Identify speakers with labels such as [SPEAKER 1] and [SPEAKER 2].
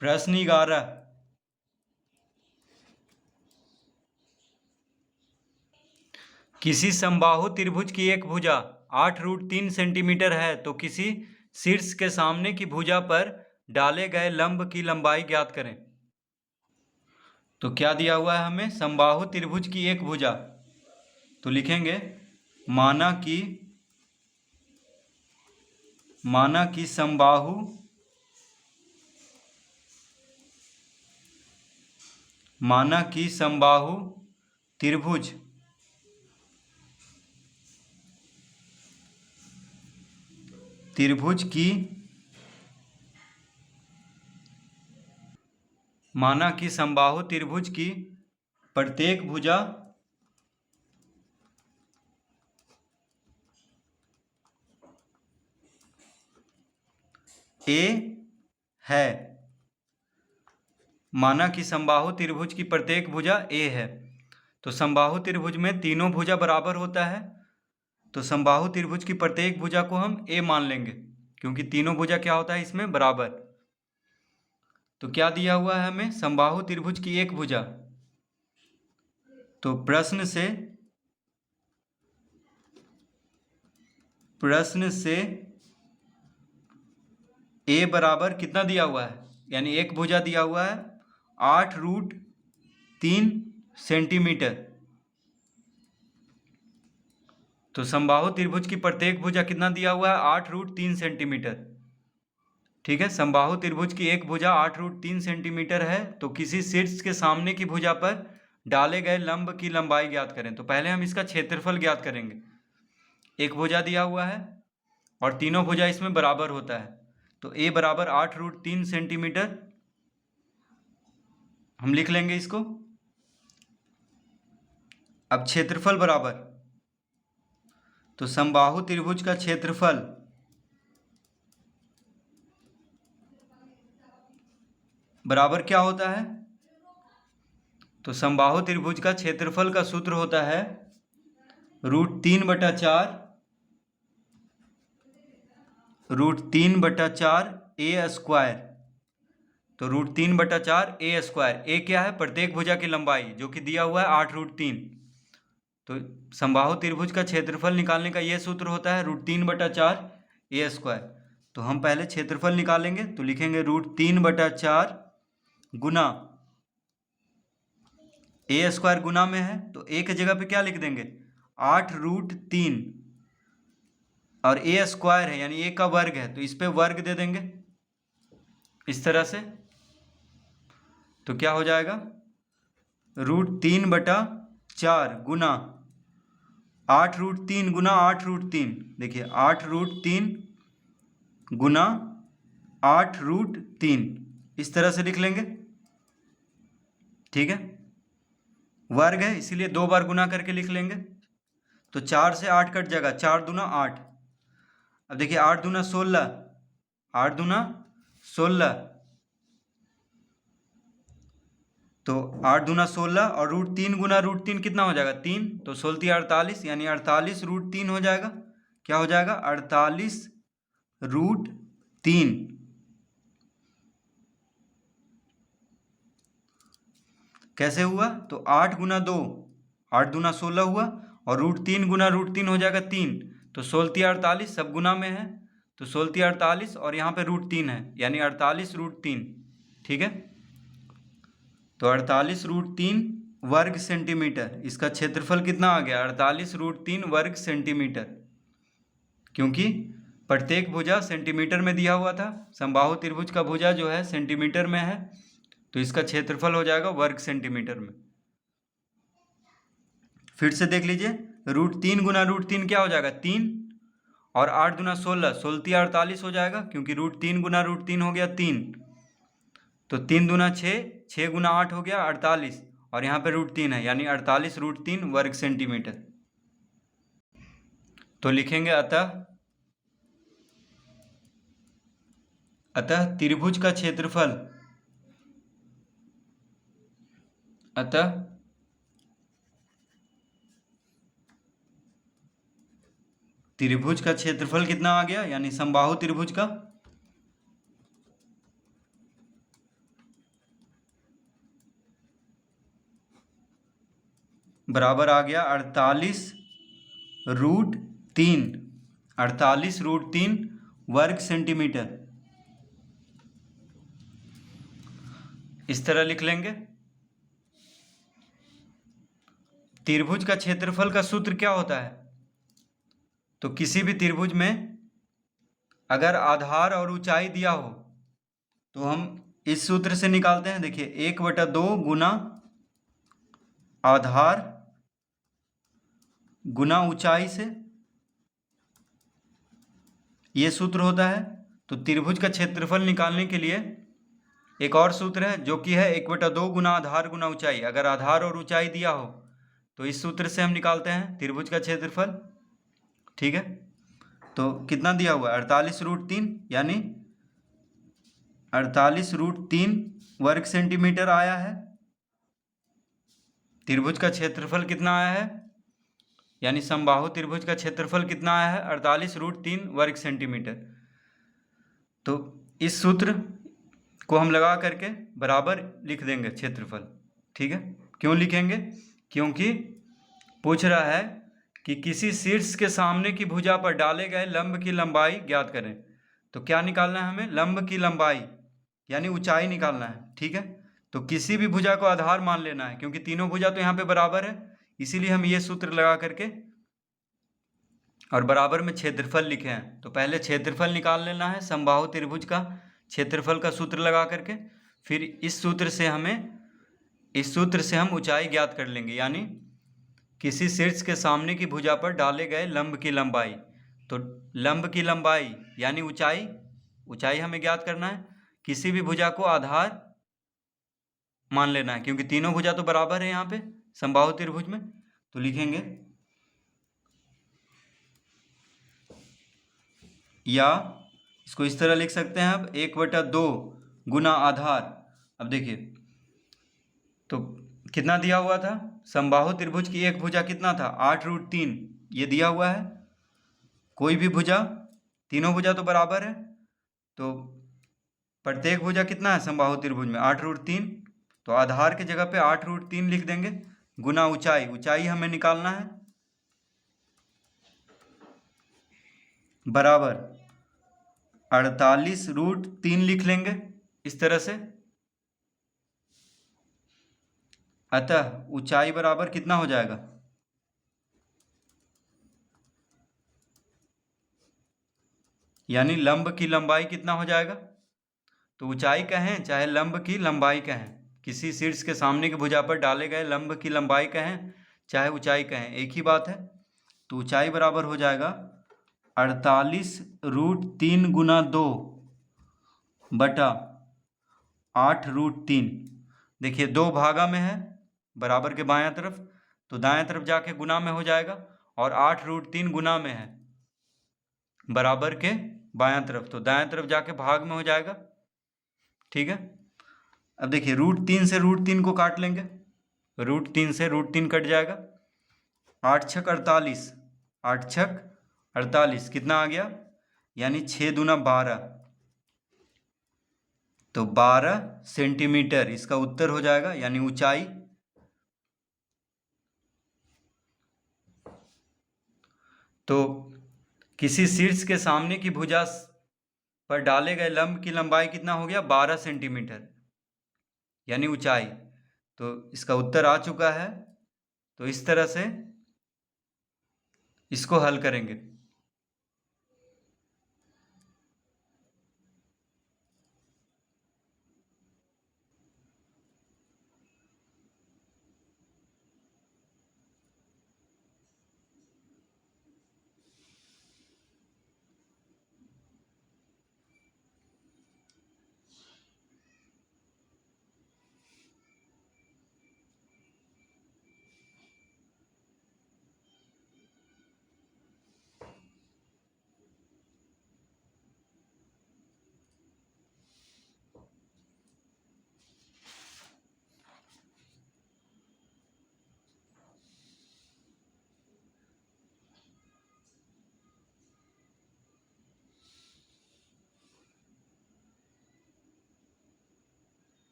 [SPEAKER 1] प्रश्न 11। किसी समबाहु त्रिभुज की एक भुजा 8√3 सेंटीमीटर है तो किसी शीर्ष के सामने की भुजा पर डाले गए लंब की लंबाई ज्ञात करें। तो क्या दिया हुआ है हमें? समबाहु त्रिभुज की एक भुजा। तो लिखेंगे माना कि समबाहु त्रिभुज की प्रत्येक भुजा ए है। माना कि समबाहु त्रिभुज की प्रत्येक भुजा ए है। तो समबाहु त्रिभुज में तीनों भुजा बराबर होता है, तो समबाहु त्रिभुज की प्रत्येक भुजा को हम ए मान लेंगे क्योंकि तीनों भुजा क्या होता है इसमें? बराबर। तो क्या दिया हुआ है हमें? समबाहु त्रिभुज की एक भुजा। तो प्रश्न से ए बराबर कितना दिया हुआ है? यानी एक भुजा दिया हुआ है 8√3 सेंटीमीटर। तो समबाहु त्रिभुज की प्रत्येक भुजा कितना दिया हुआ है? 8√3 सेंटीमीटर। ठीक है, समबाहु त्रिभुज की एक भुजा 8√3 सेंटीमीटर है तो किसी शीर्ष के सामने की भुजा पर डाले गए लंब की लंबाई ज्ञात करें। तो पहले हम इसका क्षेत्रफल ज्ञात करेंगे। एक भुजा दिया हुआ है और तीनों भुजा इसमें बराबर होता है, तो ए बराबर 8√3 सेंटीमीटर हम लिख लेंगे इसको। अब क्षेत्रफल बराबर, तो समबाहु त्रिभुज का क्षेत्रफल बराबर क्या होता है? तो समबाहु त्रिभुज का क्षेत्रफल का सूत्र होता है √3/4 ए स्क्वायर। तो √3/4 ए स्क्वायर। ए क्या है? प्रत्येक भुजा की लंबाई, जो कि दिया हुआ है 8√3। तो समबाहु त्रिभुज का क्षेत्रफल निकालने का यह सूत्र होता है √3/4 ए स्क्वायर। तो हम पहले क्षेत्रफल निकालेंगे, तो लिखेंगे √3/4 गुना ए स्क्वायर गुना में है तो ए की जगह पे क्या लिख देंगे? 8√3 और ए स्क्वायर है यानी ए का वर्ग है तो इस पे वर्ग दे देंगे इस तरह से। तो क्या हो जाएगा? √3/4 गुना 8√3 गुना 8√3। देखिए 8√3 गुना 8√3 इस तरह से लिख लेंगे। ठीक है, वर्ग है इसीलिए दो बार गुना करके लिख लेंगे। तो 4 से 8 कट जाएगा, 4 दूना 8। अब देखिए 8 दूना 16, 8 दूना 16, तो 8 दूना 16 और √3 गुना √3 कितना हो जाएगा? 3। तो 16 48 यानी 48√3 हो जाएगा। क्या हो जाएगा? 48√3। कैसे हुआ? तो 8 गुना 2, 8 दूना 16 हुआ और √3 गुना √3 हो जाएगा 3। तो 16 48 सब गुना में है, तो 16 48 और यहाँ पे √3 है यानी 48√3। ठीक है, तो 48√3 वर्ग सेंटीमीटर। इसका क्षेत्रफल कितना आ गया? 48√3 वर्ग सेंटीमीटर, क्योंकि प्रत्येक भुजा सेंटीमीटर में दिया हुआ था। समबाहु त्रिभुज का भुजा जो है सेंटीमीटर में है तो इसका क्षेत्रफल हो जाएगा वर्ग सेंटीमीटर में। फिर से देख लीजिए, √3 गुना √3 क्या हो जाएगा? 3 और 8 दूना 16, 16 48 हो जाएगा क्योंकि √3 गुना √3 हो गया 3। तो 3 दूना 6, 6 गुना 8 हो गया 48 और यहाँ पे √3 है यानी 48√3 वर्ग सेंटीमीटर। तो लिखेंगे अतः त्रिभुज का क्षेत्रफल कितना आ गया? यानी समबाहु त्रिभुज का बराबर आ गया 48√3, 48√3 वर्ग सेंटीमीटर। इस तरह लिख लेंगे। त्रिभुज का क्षेत्रफल का सूत्र क्या होता है? तो किसी भी त्रिभुज में अगर आधार और ऊंचाई दिया हो तो हम इस सूत्र से निकालते हैं। देखिए 1/2 गुना आधार गुना ऊंचाई से, ये सूत्र होता है। तो त्रिभुज का क्षेत्रफल निकालने के लिए एक और सूत्र है जो कि है 1/2 गुना आधार गुना ऊंचाई। अगर आधार और ऊंचाई दिया हो तो इस सूत्र से हम निकालते हैं त्रिभुज का क्षेत्रफल। ठीक है, तो कितना दिया हुआ है? 48√3, यानी 48√3 वर्ग सेंटीमीटर आया है। त्रिभुज का क्षेत्रफल कितना आया है, यानी समबाहु त्रिभुज का क्षेत्रफल कितना आया है? 48√3 वर्ग सेंटीमीटर। तो इस सूत्र को हम लगा करके बराबर लिख देंगे क्षेत्रफल। ठीक है, क्यों लिखेंगे? क्योंकि पूछ रहा है कि किसी शीर्ष के सामने की भुजा पर डाले गए लंब की लंबाई ज्ञात करें। तो क्या निकालना है हमें? लंब की लंबाई, यानी ऊंचाई निकालना है। ठीक है, तो किसी भी भुजा को आधार मान लेना है, क्योंकि तीनों भुजा तो यहाँ पे बराबर है, इसीलिए हम ये सूत्र लगा करके और बराबर में क्षेत्रफल लिखे हैं। तो पहले क्षेत्रफल निकाल लेना है समबाहु त्रिभुज का, क्षेत्रफल का सूत्र लगा करके। फिर इस सूत्र से हम ऊंचाई ज्ञात कर लेंगे, यानी किसी शीर्ष के सामने की भुजा पर डाले गए लंब की लंबाई। तो लंब की लंबाई यानी ऊंचाई हमें ज्ञात करना है। किसी भी भुजा को आधार मान लेना है, क्योंकि तीनों भुजा तो बराबर है यहाँ पे समबाहु त्रिभुज में। तो लिखेंगे, या इसको इस तरह लिख सकते हैं अब 1/2 गुना आधार। अब देखिए तो कितना दिया हुआ था? समबाहु त्रिभुज की एक भुजा कितना था? 8√3, ये दिया हुआ है। कोई भी भुजा, तीनों भुजा तो बराबर है, तो प्रत्येक भुजा कितना है समबाहु त्रिभुज में? 8√3। तो आधार की जगह पे 8√3 लिख देंगे, गुना ऊंचाई हमें निकालना है, बराबर 48√3 लिख लेंगे इस तरह से। अतः ऊंचाई बराबर कितना हो जाएगा? यानी लंब की लंबाई कितना हो जाएगा? तो ऊंचाई कहें चाहे लंब की लंबाई कहें, किसी शीर्ष के सामने की भुजा पर डाले गए लंब की लंबाई कहें चाहे ऊंचाई कहें, एक ही बात है। तो ऊंचाई बराबर हो जाएगा 48√3 गुना 2 बटा 8√3। देखिए 2 भागा में है बराबर के बायां तरफ, तो दाएं तरफ जाके गुना में हो जाएगा, और 8√3 गुना में है बराबर के बायां तरफ, तो दाएं तरफ जाके भाग में हो जाएगा। ठीक है, अब देखिए √3 से √3 को काट लेंगे, √3 से √3 कट जाएगा। 8 छक 48, 8 छक 48 कितना आ गया? यानी 6 दूना 12, तो 12 सेंटीमीटर इसका उत्तर हो जाएगा, यानी ऊंचाई। तो किसी शीर्ष के सामने की भुजा पर डाले गए लंब की लंबाई कितना हो गया? 12 सेंटीमीटर, यानी ऊंचाई। तो इसका उत्तर आ चुका है। तो इस तरह से इसको हल करेंगे।